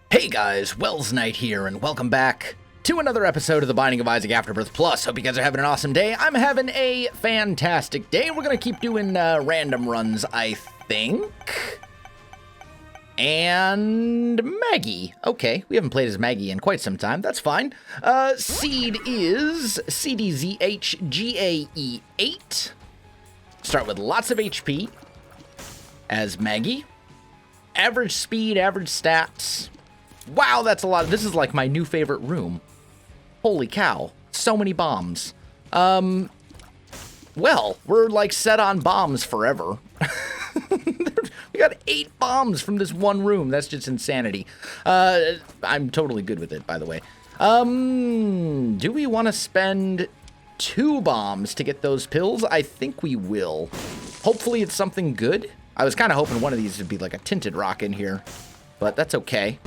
Hey guys, Wels Knight here, and welcome back to another episode of The Binding of Isaac Afterbirth Plus. Hope you guys are having an awesome day. I'm having a fantastic day. We're going to keep doing random runs, I think. And Maggie. Okay, we haven't played as Maggie in quite some time. That's fine. Seed is CDZHGAE8. Start with lots of HP as Maggie. Average speed, average stats. Wow, that's a lot. This is like my new favorite room. Holy cow. So many bombs. Well, we're like set on bombs forever. We got 8 bombs from this one room. That's just insanity. I'm totally good with it, by the way. Do we want to spend 2 bombs to get those pills? I think we will. Hopefully it's something good. I was kind of hoping one of these would be like a tinted rock in here, but that's okay.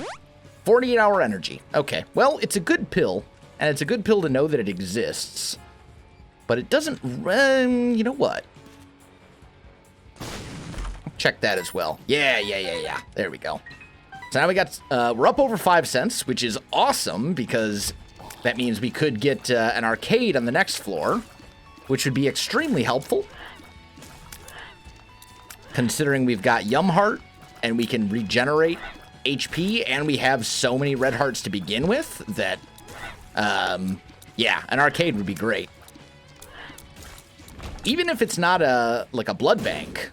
48-hour energy. Okay, well, it's a good pill, and it's a good pill to know that it exists. But it doesn't, you know what? Check that as well. Yeah. There we go. So now we got, we're up over 5 cents, which is awesome, because that means we could get an arcade on the next floor, which would be extremely helpful. Considering we've got Yum Heart, and we can regenerate HP, and we have so many red hearts to begin with that, yeah, an arcade would be great. Even if it's not like a blood bank,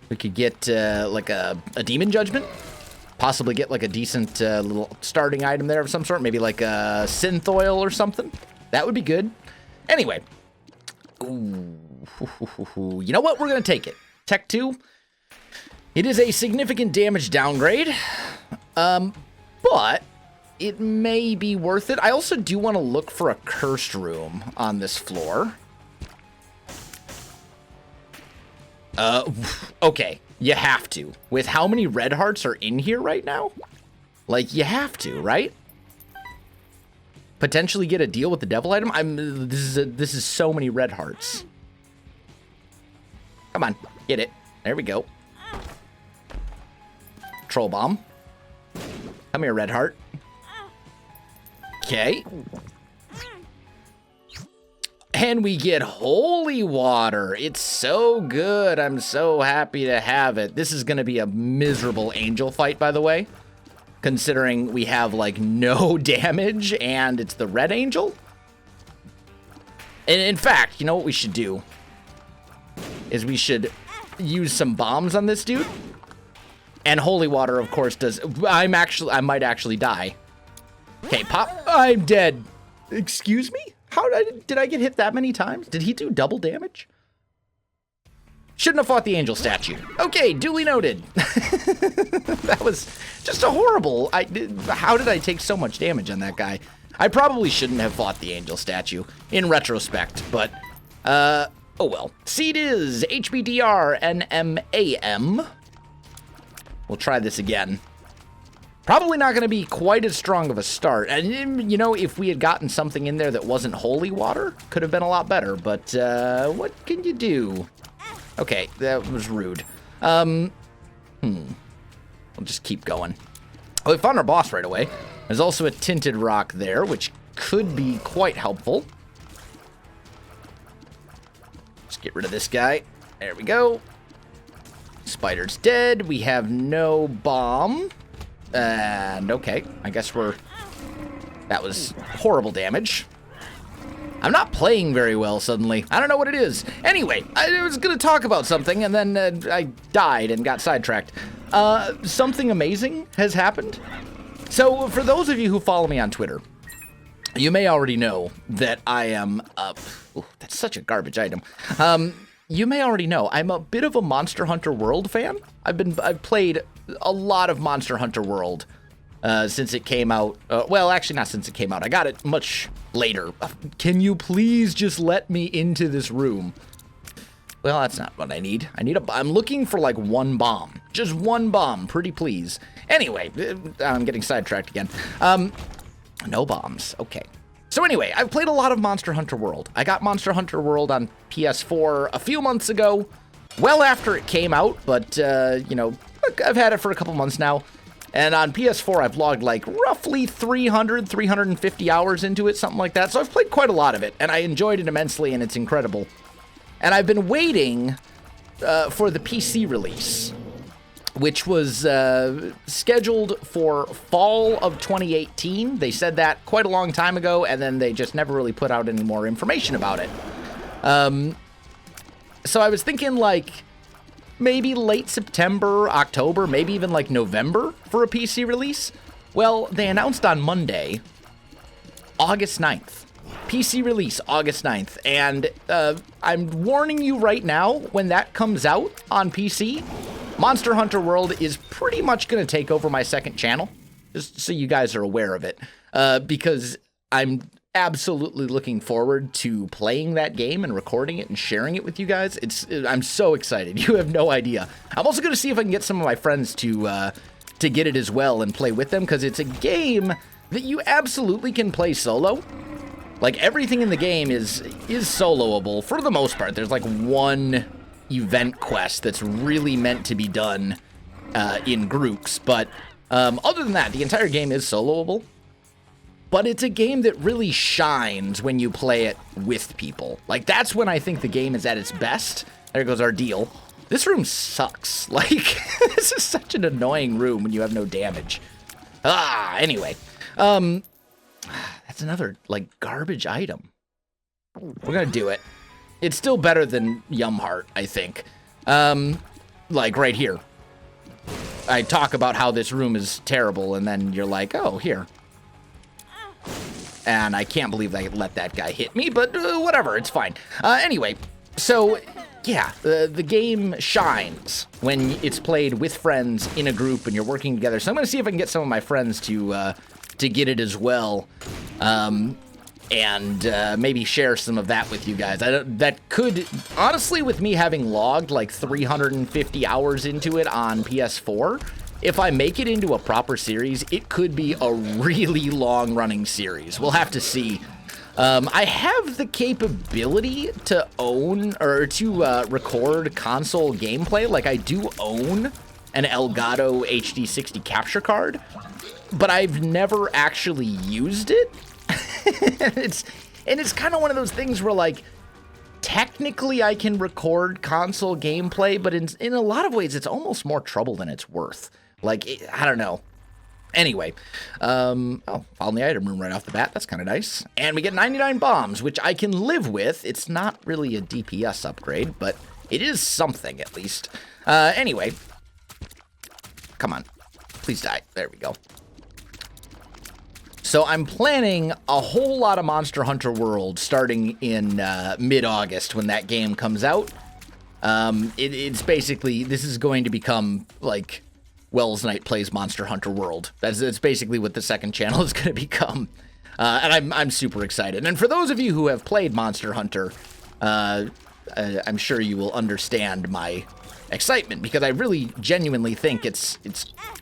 we could get like a demon judgment, possibly get like a decent little starting item there of some sort, maybe like a synth oil or something. That would be good. Anyway, ooh, you know what? We're gonna take it. Tech 2. It is a significant damage downgrade, but it may be worth it. I also do want to look for a cursed room on this floor. Okay, you have to. With how many red hearts are in here right now? Like, you have to, right? Potentially get a deal with the devil item? This is so many red hearts. Come on, get it. There we go. Troll bomb. Come here, red heart. Okay. And we get holy water. It's so good. I'm so happy to have it. This is going to be a miserable angel fight, by the way. Considering we have, like, no damage and it's the red angel. And in fact, you know what we should do? Is we should use some bombs on this dude. And holy water, of course, does. I might actually die. Okay, pop. I'm dead. Excuse me? How did I get hit that many times? Did he do double damage? Shouldn't have fought the angel statue. Okay, duly noted. That was just a horrible. How did I take so much damage on that guy? I probably shouldn't have fought the angel statue in retrospect, but oh well. Seed is HBDR-NMAM. We'll try this again. Probably not going to be quite as strong of a start. And, you know, if we had gotten something in there that wasn't holy water, could have been a lot better. But, what can you do? Okay, that was rude. We'll just keep going. Oh, we found our boss right away. There's also a tinted rock there, which could be quite helpful. Let's get rid of this guy. There we go. Spider's dead. We have no bomb. And okay, I guess that was horrible damage. I'm not playing very well suddenly. I don't know what it is. Anyway, I was going to talk about something and then I died and got sidetracked. Something amazing has happened. So for those of you who follow me on Twitter, you may already know that I am ooh, that's such a garbage item. You may already know I'm a bit of a Monster Hunter World fan. I've played a lot of Monster Hunter World since it came out. Well, actually not since it came out. I got it much later. Can you please just let me into this room? Well, that's not what I need. I'm looking for like 1 bomb. Just 1 bomb, pretty please. Anyway, I'm getting sidetracked again. No bombs. Okay. So anyway, I've played a lot of Monster Hunter World. I got Monster Hunter World on PS4 a few months ago, well after it came out, but, you know, I've had it for a couple months now. And on PS4, I've logged like roughly 350 hours into it, something like that. So I've played quite a lot of it, and I enjoyed it immensely, and it's incredible. And I've been waiting for the PC release, which was scheduled for fall of 2018. They said that quite a long time ago, and then they just never really put out any more information about it. So I was thinking like maybe late September, October, maybe even like November for a PC release. Well, they announced on Monday, August 9th. PC release, August 9th. And I'm warning you right now, when that comes out on PC, Monster Hunter World is pretty much going to take over my second channel, just so you guys are aware of it, because I'm absolutely looking forward to playing that game and recording it and sharing it with you guys. I'm so excited. You have no idea. I'm also going to see if I can get some of my friends to get it as well and play with them, because it's a game that you absolutely can play solo. Like, everything in the game is soloable for the most part. There's like one event quest that's really meant to be done in groups, but other than that, the entire game is soloable. But it's a game that really shines when you play it with people. Like, that's when I think the game is at its best. There goes our deal. This room sucks. Like, this is such an annoying room when you have no damage. Anyway. That's another, like, garbage item. We're gonna do it. It's still better than Yum Heart, I think. Like, right here. I talk about how this room is terrible, and then you're like, oh, here. And I can't believe I let that guy hit me, but whatever, it's fine. Anyway, so, yeah, the game shines when it's played with friends in a group and you're working together. So I'm going to see if I can get some of my friends to get it as well, and maybe share some of that with you guys. That could, honestly, with me having logged like 350 hours into it on PS4, if I make it into a proper series, it could be a really long-running series. We'll have to see. I have the capability to own, or to record console gameplay. Like, I do own an Elgato HD60 capture card, but I've never actually used it. It's kind of one of those things where, like, technically I can record console gameplay, but in a lot of ways it's almost more trouble than it's worth. Like, I don't know. Anyway, found the item room right off the bat. That's kind of nice. And we get 99 bombs, which I can live with. It's not really a DPS upgrade, but it is something at least. Anyway, come on. Please die. There we go. So I'm planning a whole lot of Monster Hunter World starting in mid-August when that game comes out. It's basically, this is going to become, like, Wels Knight Plays Monster Hunter World. That's basically what the second channel is going to become. And I'm super excited. And for those of you who have played Monster Hunter, I'm sure you will understand my excitement, because I really genuinely think it's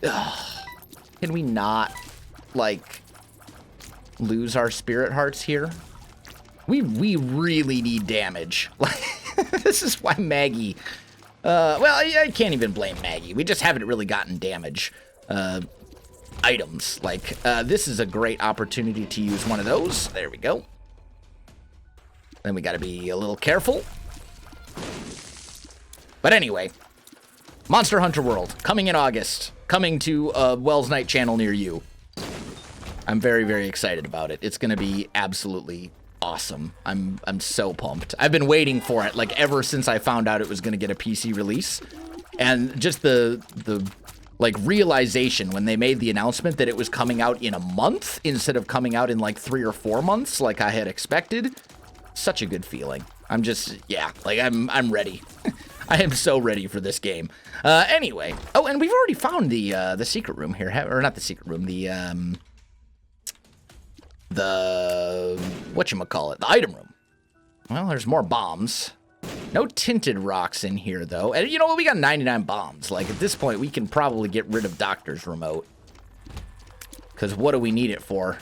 can we not, like, lose our spirit hearts here? We really need damage. Like, this is why Maggie... well, I can't even blame Maggie. We just haven't really gotten damage items. Like, this is a great opportunity to use one of those. There we go. Then we gotta be a little careful. But anyway, Monster Hunter World, coming in August. Coming to a Wels Knight channel near you. I'm very, very excited about it. It's gonna be absolutely awesome. I'm so pumped. I've been waiting for it, like, ever since I found out it was gonna get a PC release. And just the like, realization when they made the announcement that it was coming out in a month instead of coming out in like 3 or 4 months like I had expected. Such a good feeling. I'm just, yeah, like, I'm ready. I am so ready for this game. Anyway. Oh, and we've already found the secret room here, or not the secret room, the whatchamacallit, the item room. Well, there's more bombs. No tinted rocks in here, though. And you know what? We got 99 bombs. Like, at this point, we can probably get rid of Doctor's Remote. Because what do we need it for?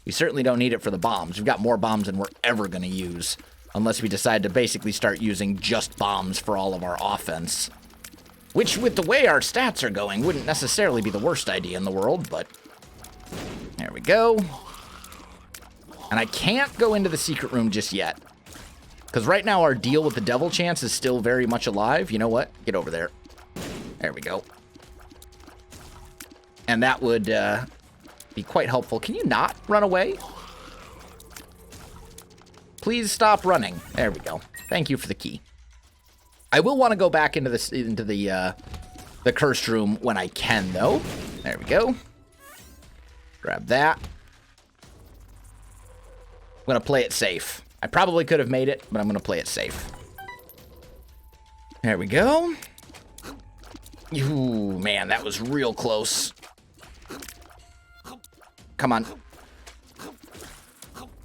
We certainly don't need it for the bombs. We've got more bombs than we're ever going to use. Unless we decide to basically start using just bombs for all of our offense. Which, with the way our stats are going, wouldn't necessarily be the worst idea in the world, but... There we go. And I can't go into the secret room just yet. Because right now our deal with the devil chance is still very much alive. You know what? Get over there. There we go. And that would be quite helpful. Can you not run away? Please stop running. There we go. Thank you for the key. I will want to go back into the cursed room when I can, though. There we go. Grab that. I'm going to play it safe. I probably could have made it, but I'm going to play it safe. There we go. Ooh, man, that was real close. Come on.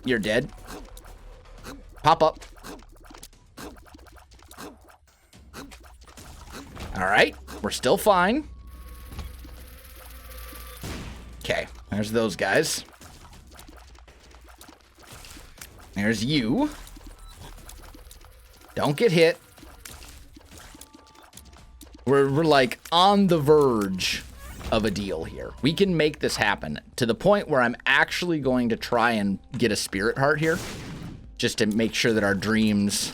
You're dead. Pop up. All right, we're still fine. Okay, there's those guys. There's you. Don't get hit. We're like on the verge of a deal here. We can make this happen to the point where I'm actually going to try and get a spirit heart here just to make sure that our dreams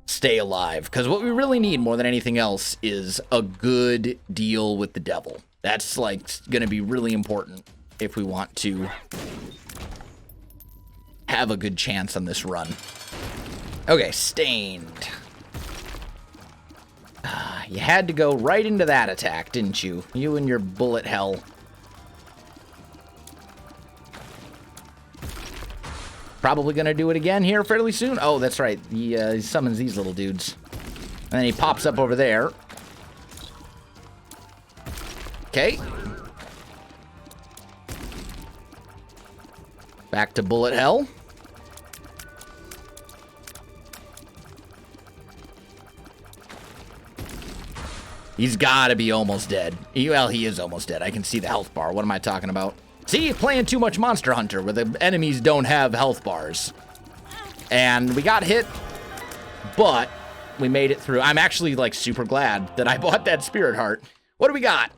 stay alive. Because what we really need more than anything else is a good deal with the devil. That's like going to be really important if we want to have a good chance on this run. Okay, stained. You had to go right into that attack, didn't you? You and your bullet hell. Probably gonna do it again here fairly soon. Oh, that's right. He summons these little dudes. And then he pops up over there. Okay. Back to bullet hell. He's gotta be almost dead. Well, he is almost dead. I can see the health bar. What am I talking about? See, playing too much Monster Hunter where the enemies don't have health bars. And we got hit, but we made it through. I'm actually like super glad that I bought that spirit heart. What do we got?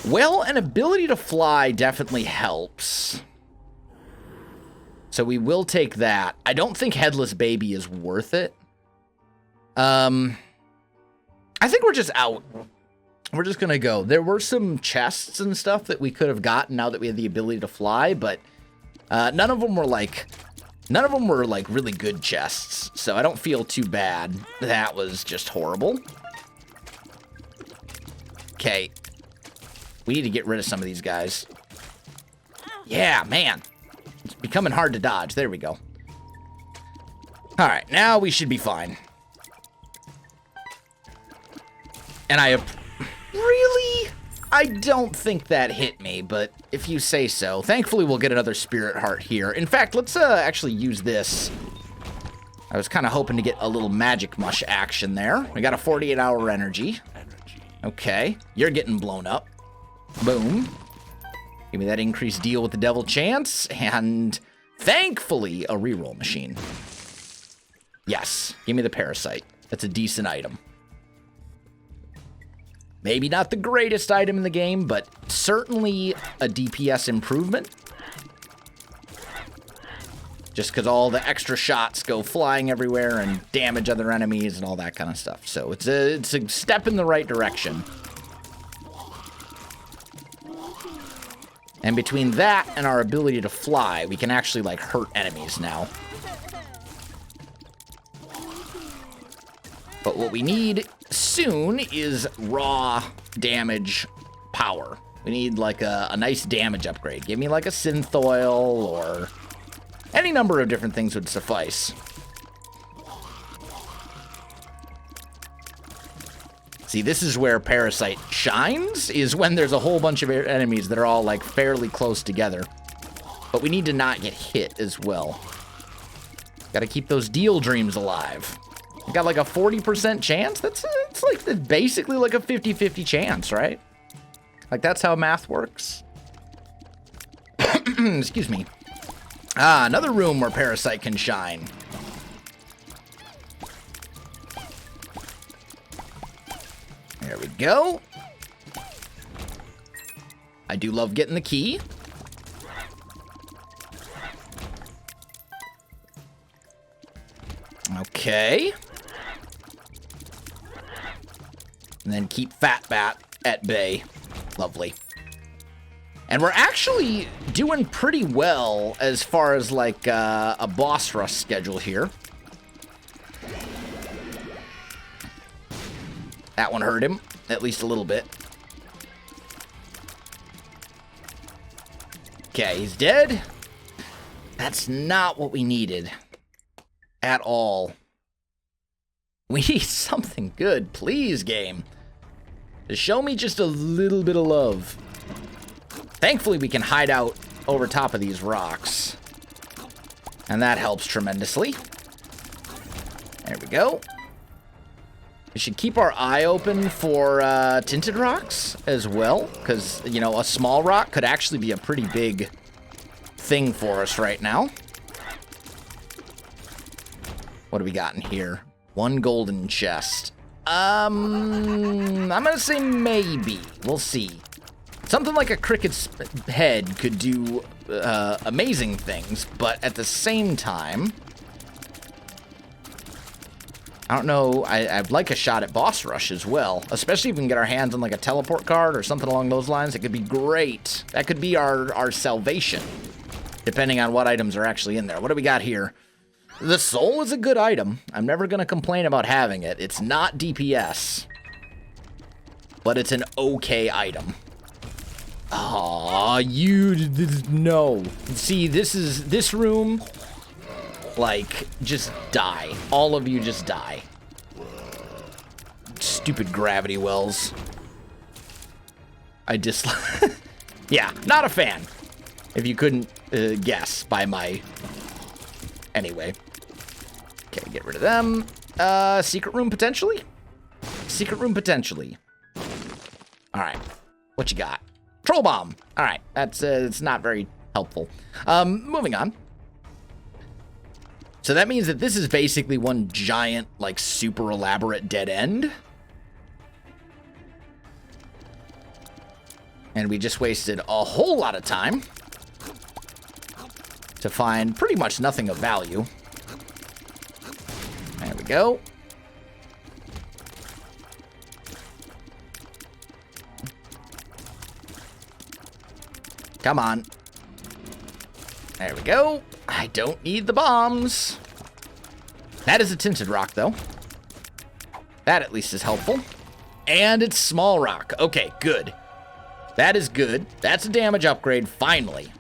Well, an ability to fly definitely helps. So we will take that. I don't think Headless Baby is worth it. I think we're just out. We're just gonna go. There were some chests and stuff that we could have gotten now that we had the ability to fly, but none of them were like really good chests. So I don't feel too bad. That was just horrible. Okay. We need to get rid of some of these guys. Yeah, man. It's becoming hard to dodge. There we go. All right, now we should be fine. And really? I don't think that hit me, but if you say so. Thankfully, we'll get another spirit heart here. In fact, let's actually use this. I was kind of hoping to get a little magic mush action there. We got a 48-hour energy. Okay, you're getting blown up. Boom. Give me that increased deal with the devil chance, and thankfully, a reroll machine. Yes, give me the parasite. That's a decent item. Maybe not the greatest item in the game, but certainly a DPS improvement. Just because all the extra shots go flying everywhere and damage other enemies and all that kind of stuff. So it's a step in the right direction. And between that and our ability to fly, we can actually, like, hurt enemies now. But what we need soon is raw damage power. We need, like, a nice damage upgrade. Give me, like, a synth oil or any number of different things would suffice. See, this is where Parasite shines, is when there's a whole bunch of enemies that are all, like, fairly close together. But we need to not get hit as well. Gotta keep those deal dreams alive. We got, like, a 40% chance? It's like, basically, like, a 50-50 chance, right? Like, that's how math works. Excuse me. Ah, another room where Parasite can shine. we go. I do love getting the key. Okay. And then keep Fat Bat at bay. Lovely. And we're actually doing pretty well as far as like a boss rush schedule here. That one hurt him, at least a little bit. Okay, he's dead. That's not what we needed at all. We need something good, please, game. Just show me just a little bit of love. Thankfully, we can hide out over top of these rocks. And that helps tremendously. There we go. We should keep our eye open for tinted rocks as well. Because, you know, a small rock could actually be a pretty big thing for us right now. What do we got in here? One golden chest. I'm gonna say maybe. We'll see. Something like a cricket's head could do amazing things, but at the same time, I don't know. I'd like a shot at boss rush as well, especially if we can get our hands on like a teleport card or something along those lines. It could be great. That could be our salvation, depending on what items are actually in there. What do we got here? The soul is a good item. I'm never going to complain about having it. It's not DPS, but it's an okay item. Aw, no. See, this room, like, just die. All of you just die. Stupid gravity wells. I dislike. Yeah, not a fan. If you couldn't guess by my... Anyway. Okay, get rid of them. Secret room potentially? Secret room potentially. Alright. What you got? Troll bomb. Alright. That's it's not very helpful. Moving on. So that means that this is basically one giant, like, super elaborate dead end. And we just wasted a whole lot of time to find pretty much nothing of value. There we go. Come on. There we go. I don't need the bombs. That is a tinted rock, though. That at least is helpful. And it's small rock. Okay, good. That is good. That's a damage upgrade, finally.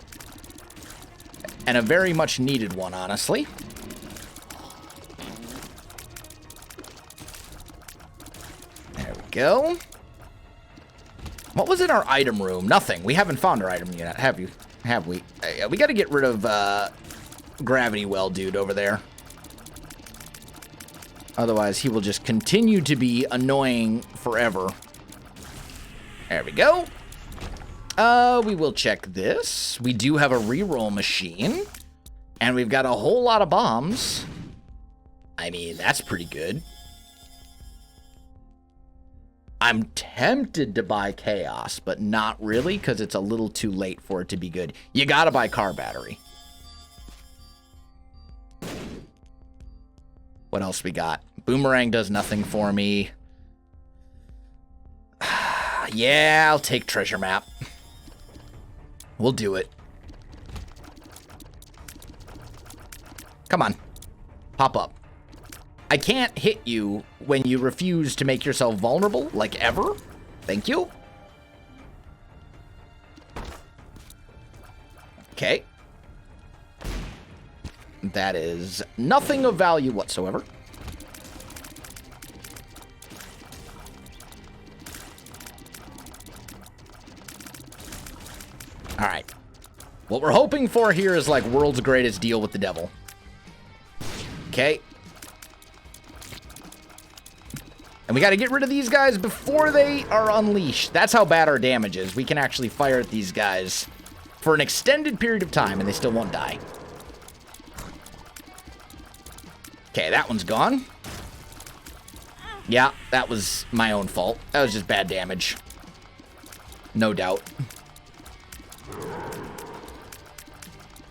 And a very much needed one, honestly. There we go. What was in our item room? Nothing. We haven't found our item yet, have you? Have we? We got to get rid of Gravity Well dude over there. Otherwise, he will just continue to be annoying forever. There we go. We will check this. We do have a reroll machine. And we've got a whole lot of bombs. I mean, that's pretty good. I'm tempted to buy Chaos, but not really, because it's a little too late for it to be good. You gotta buy Car Battery. What else we got? Boomerang does nothing for me. Yeah, I'll take Treasure Map. We'll do it. Come on. Pop up. I can't hit you when you refuse to make yourself vulnerable, like ever. Thank you. Okay. That is nothing of value whatsoever. All right. What we're hoping for here is like world's greatest deal with the devil. Okay. And we got to get rid of these guys before they are unleashed. That's how bad our damage is. We can actually fire at these guys for an extended period of time and they still won't die. Okay, that one's gone. Yeah, that was my own fault. That was just bad damage. No doubt.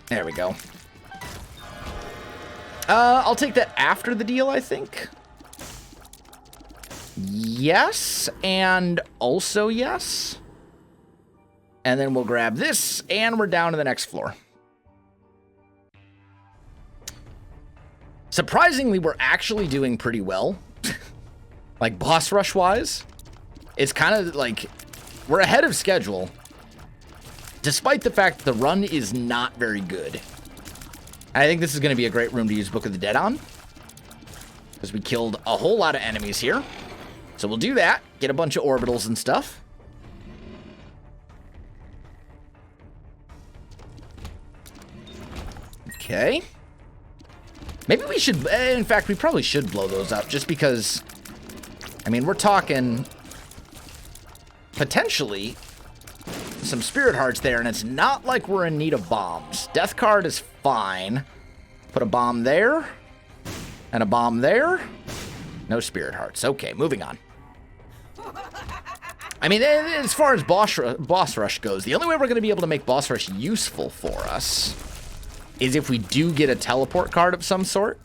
There we go. I'll take that after the deal, I think. Yes, and also yes. And then we'll grab this, and we're down to the next floor. Surprisingly, we're actually doing pretty well. Like, boss rush-wise. It's kind of like, we're ahead of schedule. Despite the fact that the run is not very good. I think this is going to be a great room to use Book of the Dead on. Because we killed a whole lot of enemies here. So we'll do that. Get a bunch of orbitals and stuff. Okay. Maybe we should, in fact, we probably should blow those up just because, I mean, we're talking potentially some spirit hearts there, and it's not like we're in need of bombs. Death card is fine. Put a bomb there and a bomb there. No spirit hearts. Okay, moving on. I mean, as far as boss rush goes, the only way we're going to be able to make boss rush useful for us is if we do get a teleport card of some sort.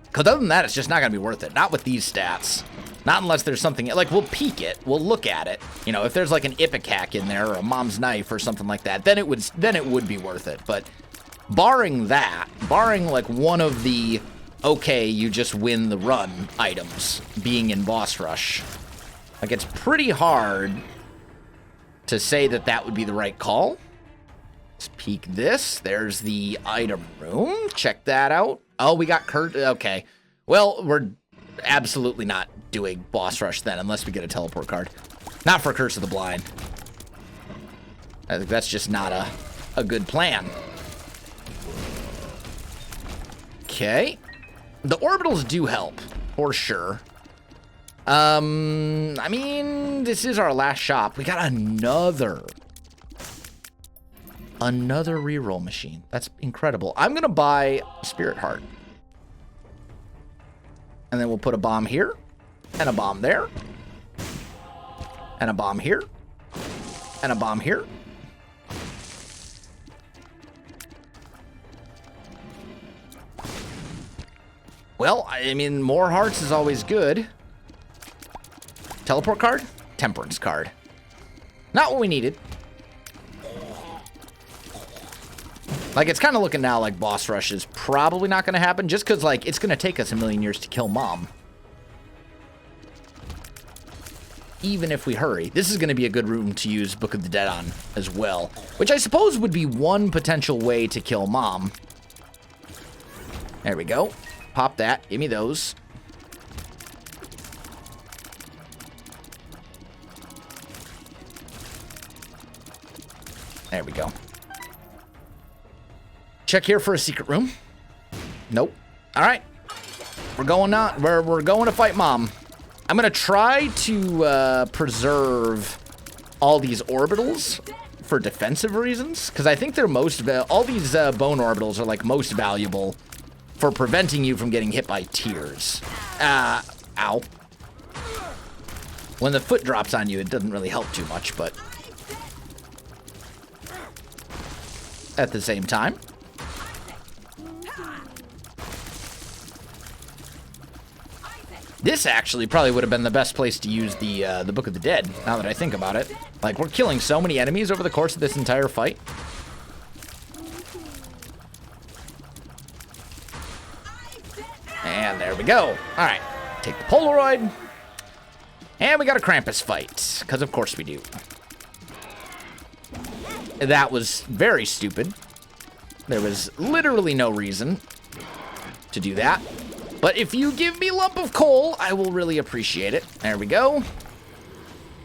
Because other than that, it's just not going to be worth it. Not with these stats. Not unless there's something, like, we'll peek it, we'll look at it. You know, if there's like an Ipecac in there or a Mom's Knife or something like that, then it would be worth it. But barring that, barring like one of the, okay, you just win the run items being in boss rush, like, it's pretty hard to say that that would be the right call. Let's peek this. There's the item room. Check that out. Oh, we got Kurt. Okay. Well, we're absolutely not doing boss rush then, unless we get a teleport card. Not for Curse of the Blind. I think that's just not a good plan. Okay. The orbitals do help, for sure. I mean, this is our last shop. We got another reroll machine. That's incredible. I'm gonna buy a Spirit Heart. And then we'll put a bomb here, and a bomb there, and a bomb here, and a bomb here. Well, I mean, more hearts is always good. Teleport card? Temperance card. Not what we needed. Like, it's kind of looking now like boss rush is probably not going to happen, just because, like, it's going to take us a million years to kill Mom. Even if we hurry. This is going to be a good room to use Book of the Dead on as well, which I suppose would be one potential way to kill Mom. There we go. Pop that. Give me those. There we go. Check here for a secret room. Nope. All right. We're going on. We're going to fight Mom. I'm going to try to preserve all these orbitals for defensive reasons, because I think they're most, all these bone orbitals are like most valuable for preventing you from getting hit by tears. Ow. When the foot drops on you, it doesn't really help too much, but at the same time. This actually probably would have been the best place to use the Book of the Dead, now that I think about it. Like, we're killing so many enemies over the course of this entire fight. And there we go. All right, take the Polaroid. And we got a Krampus fight, because of course we do. That was very stupid. There was literally no reason to do that. But if you give me lump of coal, I will really appreciate it. There we go.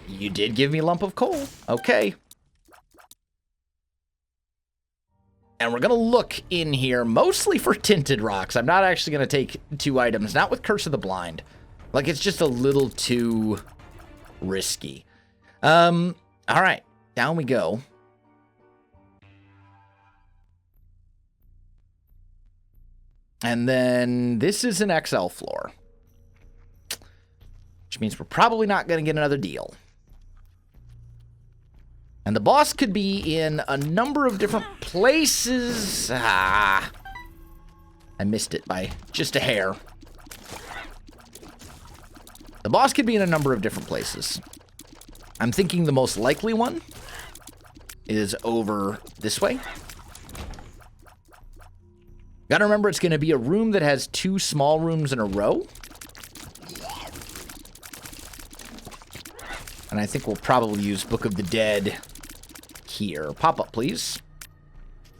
You did give me lump of coal. Okay. And we're going to look in here mostly for tinted rocks. I'm not actually going to take 2 items. Not with Curse of the Blind. Like, it's just a little too risky. All right. Down we go. And then this is an XL floor. which means we're probably not going to get another deal. And the boss could be in a number of different places. I missed it by just a hair. The boss could be in a number of different places. I'm thinking the most likely one is over this way. Gotta remember, it's gonna be a room that has 2 small rooms in a row. And I think we'll probably use Book of the Dead here. Pop up, please.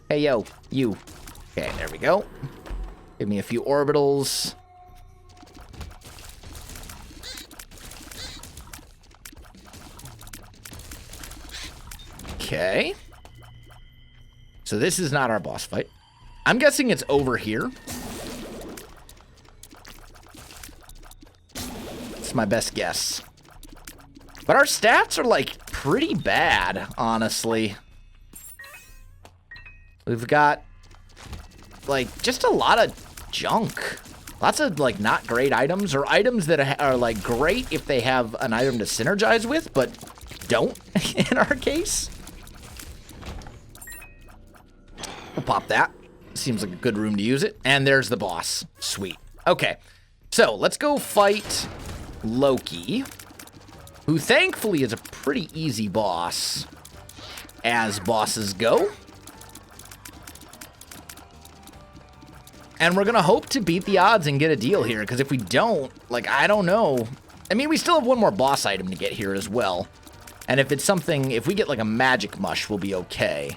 Hey, yo, you. Okay, there we go. Give me a few orbitals. Okay. So this is not our boss fight. I'm guessing it's over here. It's my best guess. But our stats are, like, pretty bad, honestly. We've got, like, just a lot of junk. Lots of, like, not great items, or items that are, like, great if they have an item to synergize with, but don't in our case. We'll pop that. Seems like a good room to use it. And there's the boss. Sweet. Okay. So, let's go fight Loki, who thankfully is a pretty easy boss, as bosses go. And we're going to hope to beat the odds and get a deal here, because if we don't, like, I don't know. I mean, we still have one more boss item to get here as well. And if it's something, if we get, like, a magic mush, we'll be okay.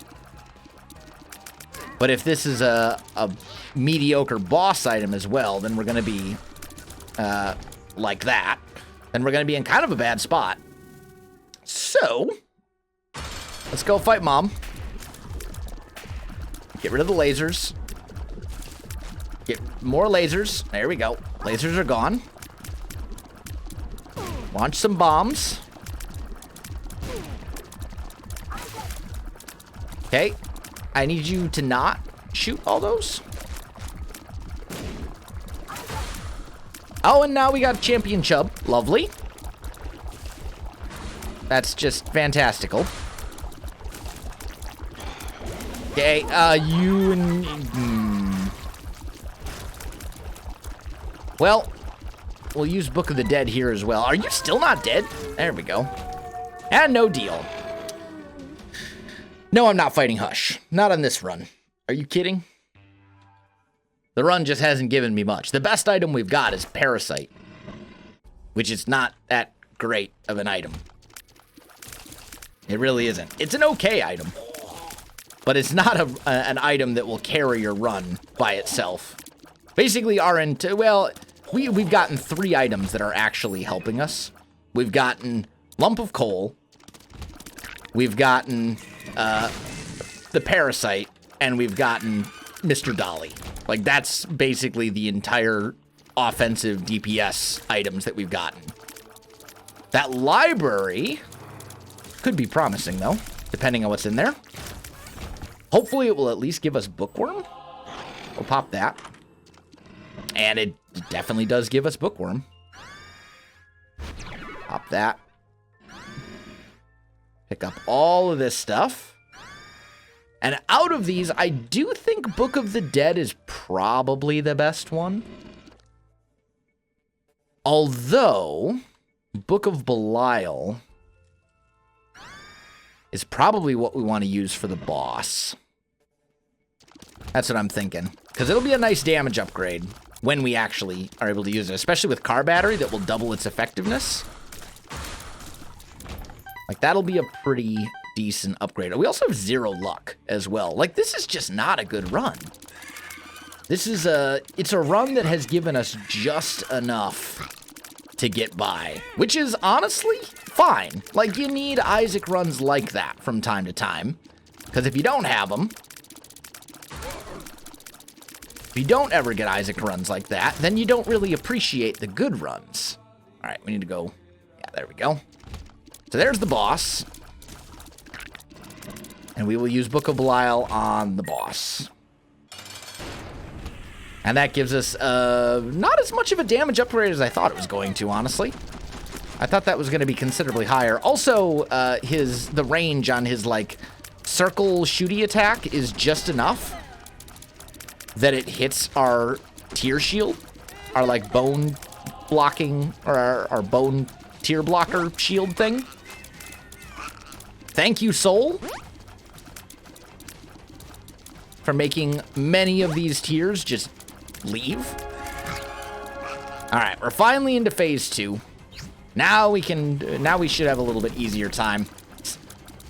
But if this is a mediocre boss item as well, then we're going to be like that. Then we're going to be in kind of a bad spot. So, let's go fight Mom. Get rid of the lasers. Get more lasers. There we go. Lasers are gone. Launch some bombs. Okay. I need you to not shoot all those. Oh, and now we got Champion Chub. Lovely. That's just fantastical. Okay, you and... Well, we'll use Book of the Dead here as well. Are you still not dead? There we go. And no deal. No, I'm not fighting Hush. Not on this run. Are you kidding? The run just hasn't given me much. The best item we've got is Parasite, which is not that great of an item. It really isn't. It's an okay item, but it's not an item that will carry your run by itself. Basically, we've gotten 3 items that are actually helping us. We've gotten Lump of Coal. We've gotten the Parasite, and we've gotten Mr. Dolly. Like, that's basically the entire offensive DPS items that we've gotten. That library could be promising, though, depending on what's in there. Hopefully it will at least give us Bookworm. We'll pop that. And it definitely does give us Bookworm. Pop that. Pick up all of this stuff. And out of these, I do think Book of the Dead is probably the best one. Although, Book of Belial is probably what we want to use for the boss. That's what I'm thinking. Because it'll be a nice damage upgrade when we actually are able to use it. Especially with car battery that will double its effectiveness. Like, that'll be a pretty decent upgrade. We also have 0 luck as well. Like, this is just not a good run. This is it's a run that has given us just enough to get by, which is honestly fine. Like, you need Isaac runs like that from time to time, because if you don't have them, if you don't ever get Isaac runs like that, then you don't really appreciate the good runs. All right, we need to go. Yeah, there we go. So there's the boss. And we will use Book of Belial on the boss. And that gives us not as much of a damage upgrade as I thought it was going to, honestly. I thought that was going to be considerably higher. Also, the range on his, like, circle shooty attack is just enough that it hits our tier shield, our, like, bone blocking, or our bone tier blocker shield thing. Thank you, Soul, for making many of these tiers just leave. All right, we're finally into phase 2. Now we should have a little bit easier time.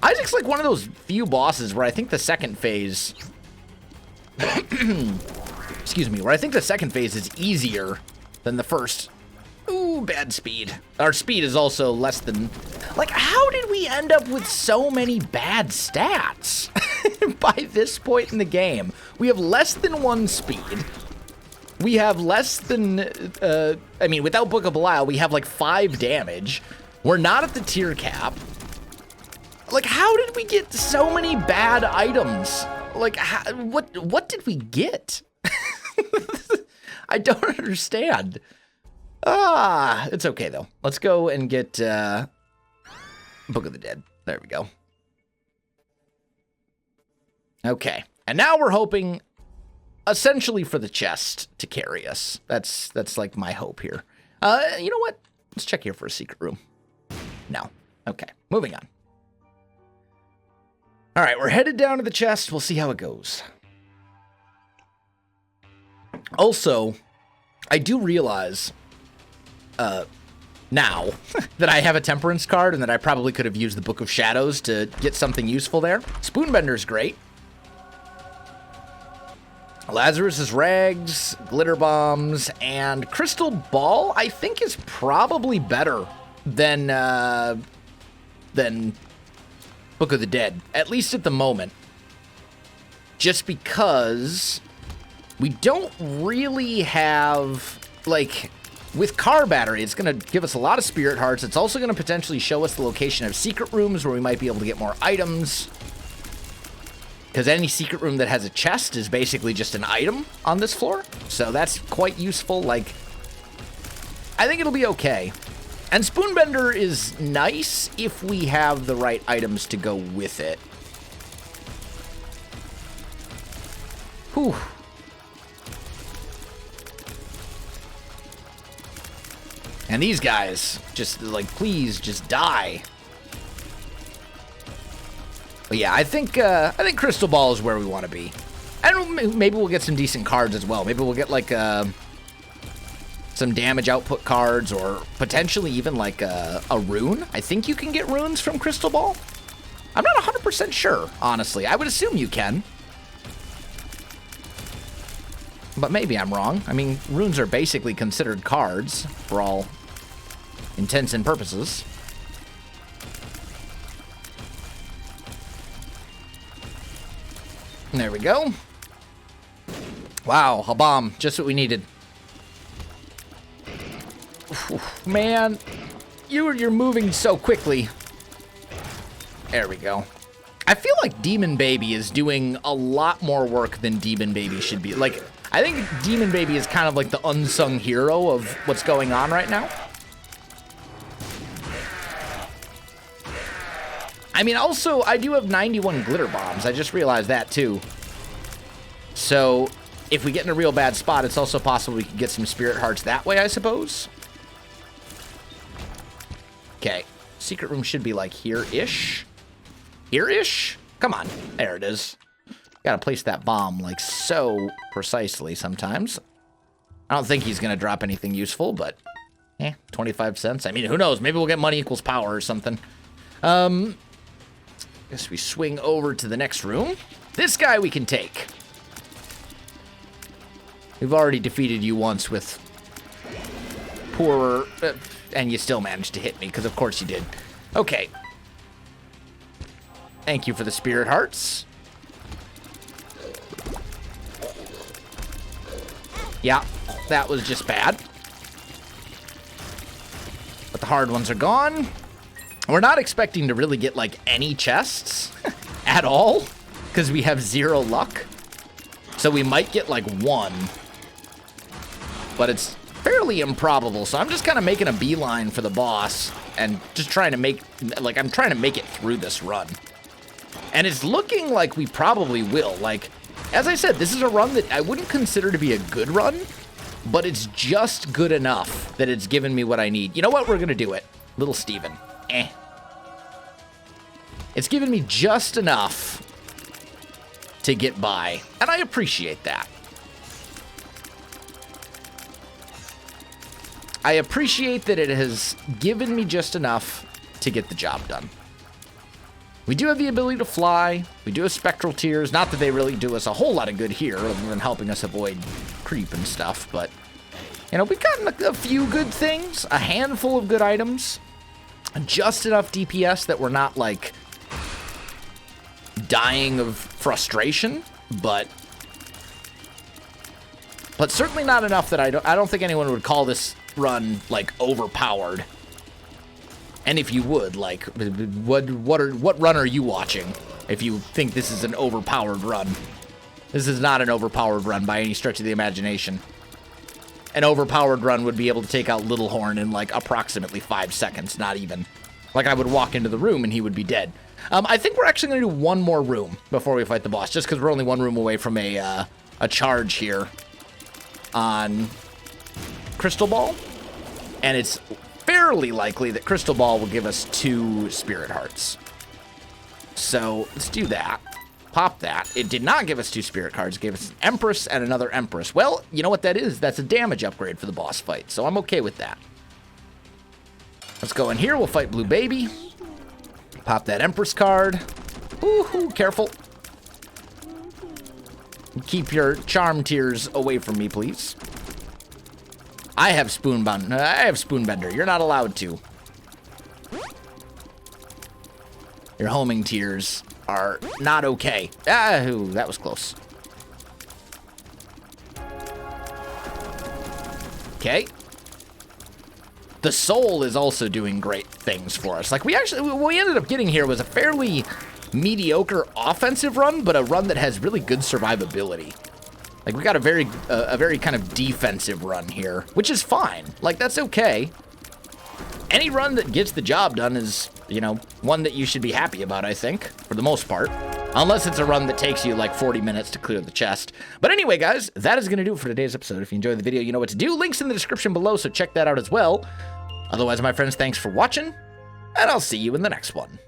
Isaac's like one of those few bosses where I think the second phase, excuse me, where I think the second phase is easier than the first. Ooh, bad speed. Our speed is also less than, like, how did we end up with so many bad stats by this point in the game? We have less than 1 speed. We have less than, I mean, without Book of Belial, we have like 5 damage. We're not at the tier cap. Like, how did we get so many bad items? Like, what did we get? I don't understand. It's okay though. Let's go and get, Book of the Dead. There we go. Okay. And now we're hoping essentially for the chest to carry us. That's like my hope here. You know what? Let's check here for a secret room. No. Okay. Moving on. All right, we're headed down to the chest. We'll see how it goes. Also, I do realize now that I have a Temperance card and that I probably could have used the Book of Shadows to get something useful there. Spoonbender's great. Lazarus's Rags, Glitter Bombs, and Crystal Ball, I think, is probably better than Book of the Dead, at least at the moment. Just because we don't really have, like, with Car Battery, it's going to give us a lot of Spirit Hearts. It's also going to potentially show us the location of secret rooms where we might be able to get more items. Because any secret room that has a chest is basically just an item on this floor. So that's quite useful. Like, I think it'll be okay. And Spoonbender is nice if we have the right items to go with it. Whew. And these guys, just like, please just die. But yeah, I think Crystal Ball is where we want to be. And maybe we'll get some decent cards as well. Maybe we'll get like some damage output cards, or potentially even like a rune. I think you can get runes from Crystal Ball. I'm not 100% sure, honestly. I would assume you can. But maybe I'm wrong. I mean, runes are basically considered cards for all intents and purposes. There we go. Wow, a bomb. Just what we needed. Oof, man, you're moving so quickly. There we go. I feel like Demon Baby is doing a lot more work than Demon Baby should be. Like, I think Demon Baby is kind of like the unsung hero of what's going on right now. I mean, also, I do have 91 glitter bombs. I just realized that, too. So, if we get in a real bad spot, it's also possible we could get some spirit hearts that way, I suppose. Okay. Secret room should be, like, here-ish. Here-ish? Come on. There it is. Gotta place that bomb, like, so precisely sometimes. I don't think he's gonna drop anything useful, but... 25 cents. I mean, who knows? Maybe we'll get money equals power or something. Guess we swing over to the next room. This guy we can take. We've already defeated you once with poorer... and you still managed to hit me, because of course you did. Okay. Thank you for the spirit hearts. Yeah, that was just bad. But the hard ones are gone. We're not expecting to really get, like, any chests at all, because we have 0 luck. So we might get, like, 1. But it's fairly improbable, so I'm just kind of making a beeline for the boss. and just trying to make, like, I'm trying to make it through this run. And it's looking like we probably will. Like, as I said, this is a run that I wouldn't consider to be a good run, but it's just good enough that it's given me what I need. You know what? We're going to do it. Little Steven. It's given me just enough to get by, and I appreciate that. I appreciate that it has given me just enough to get the job done. We do have the ability to fly. We do have spectral tears. Not that they really do us a whole lot of good here, other than helping us avoid creep and stuff, but, you know, we've gotten a few good things, a handful of good items, just enough DPS that we're not, like, dying of frustration, but certainly not enough that I don't think anyone would call this run, like, overpowered. And if you would, like, what run are you watching if you think this is an overpowered run? This is not an overpowered run by any stretch of the imagination. An overpowered run would be able to take out Littlehorn in, like, approximately 5 seconds, not even. Like, I would walk into the room and he would be dead. I think we're actually going to do one more room before we fight the boss, just because we're only one room away from a charge here on Crystal Ball. And it's fairly likely that Crystal Ball will give us 2 Spirit Hearts. So let's do that. Pop that. It did not give us 2 Spirit Cards. It gave us an Empress and another Empress. Well, you know what that is? That's a damage upgrade for the boss fight, so I'm okay with that. Let's go in here. We'll fight Blue Baby. Pop that Empress card. Ooh, careful. Keep your charm tears away from me, please. I have Spoonbender. You're not allowed to. Your homing tears are not okay. Ooh, that was close. Okay. The soul is also doing great things for us. Like, what we ended up getting here was a fairly mediocre offensive run, but a run that has really good survivability. Like, we got a very kind of defensive run here, which is fine. Like, that's okay. Any run that gets the job done is, you know, one that you should be happy about, I think, for the most part. Unless it's a run that takes you like 40 minutes to clear the chest. But anyway, guys, that is going to do it for today's episode. If you enjoyed the video, you know what to do. Links in the description below, so check that out as well. Otherwise, my friends, thanks for watching, and I'll see you in the next one.